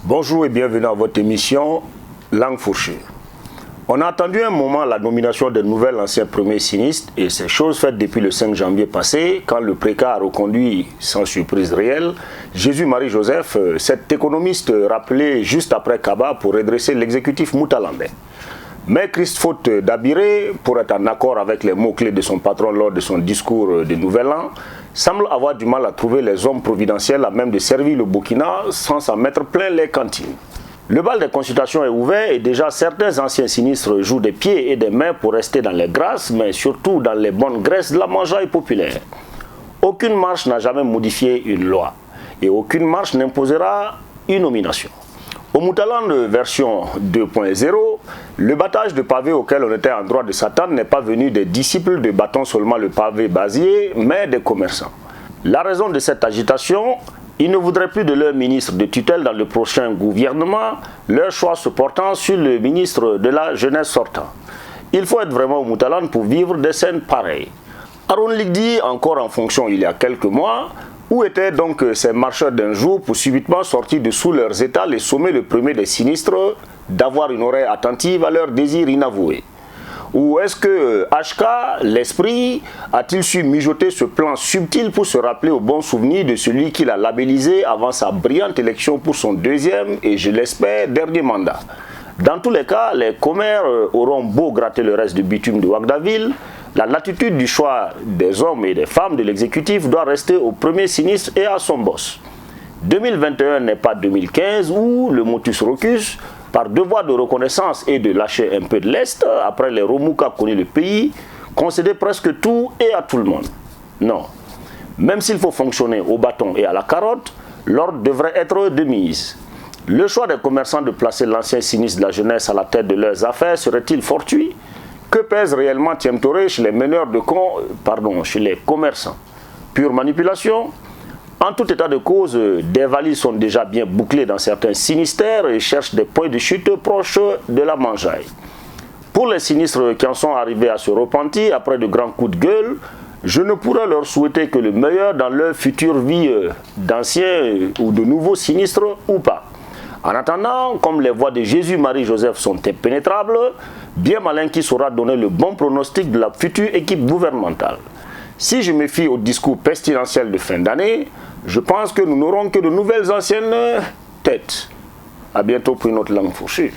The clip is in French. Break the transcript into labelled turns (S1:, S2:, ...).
S1: Bonjour et bienvenue dans votre émission Langue fourchue. On a attendu un moment la nomination d'un nouvel ancien premier sinistre et c'est chose faite depuis le 5 janvier passé quand le précat a reconduit, sans surprise réelle, Jésus-Marie Joseph, cet économiste rappelé juste après Kaba pour redresser l'exécutif moutalandais. Mais Christophe Dabiré, pour être en accord avec les mots-clés de son patron lors de son discours de Nouvel An, semble avoir du mal à trouver les hommes providentiels à même de servir le Burkina sans s'en mettre plein les cantines. Le bal des consultations est ouvert et déjà certains anciens sinistres jouent des pieds et des mains pour rester dans les grâces, mais surtout dans les bonnes graisses de la mangeaille populaire. Aucune marche n'a jamais modifié une loi et aucune marche n'imposera une nomination. Au Moutaland version 2.0, le battage de pavés auquel on était en droit de s'attendre n'est pas venu des disciples de bâton seulement le pavé basier, mais des commerçants. La raison de cette agitation, ils ne voudraient plus de leur ministre de tutelle dans le prochain gouvernement, leur choix se portant sur le ministre de la jeunesse sortant. Il faut être vraiment au Moutaland pour vivre des scènes pareilles. Haroun Ligdi, encore en fonction il y a quelques mois, où étaient donc ces marcheurs d'un jour pour subitement sortir de sous leurs étals et sommer le premier des sinistres d'avoir une oreille attentive à leurs désirs inavoués? Ou est-ce que HK, l'esprit, a-t-il su mijoter ce plan subtil pour se rappeler au bon souvenir de celui qu'il a labellisé avant sa brillante élection pour son deuxième et, je l'espère, dernier mandat? Dans tous les cas, les commères auront beau gratter le reste du bitume de Ouagdaville, la latitude du choix des hommes et des femmes de l'exécutif doit rester au premier sinistre et à son boss. 2021 n'est pas 2015 où le motus rocus, par devoir de reconnaissance et de lâcher un peu de lest, après les remous qu'a connu le pays, concédait presque tout et à tout le monde. Non. Même s'il faut fonctionner au bâton et à la carotte, l'ordre devrait être de mise. Le choix des commerçants de placer l'ancien sinistre de la jeunesse à la tête de leurs affaires serait-il fortuit? Que pèse réellement Thiem Toré chez les meneurs de chez les commerçants? Pure manipulation? En tout état de cause, des valises sont déjà bien bouclées dans certains sinistères et cherchent des points de chute proches de la mangeaille. Pour les sinistres qui en sont arrivés à se repentir après de grands coups de gueule, je ne pourrais leur souhaiter que le meilleur dans leur future vie d'anciens ou de nouveaux sinistres ou pas. En attendant, comme les voix de Jésus-Marie Joseph sont impénétrables, bien malin qui saura donner le bon pronostic de la future équipe gouvernementale. Si je me fie au discours pestilentiel de fin d'année, je pense que nous n'aurons que de nouvelles anciennes têtes. A bientôt pour une autre langue fourchue.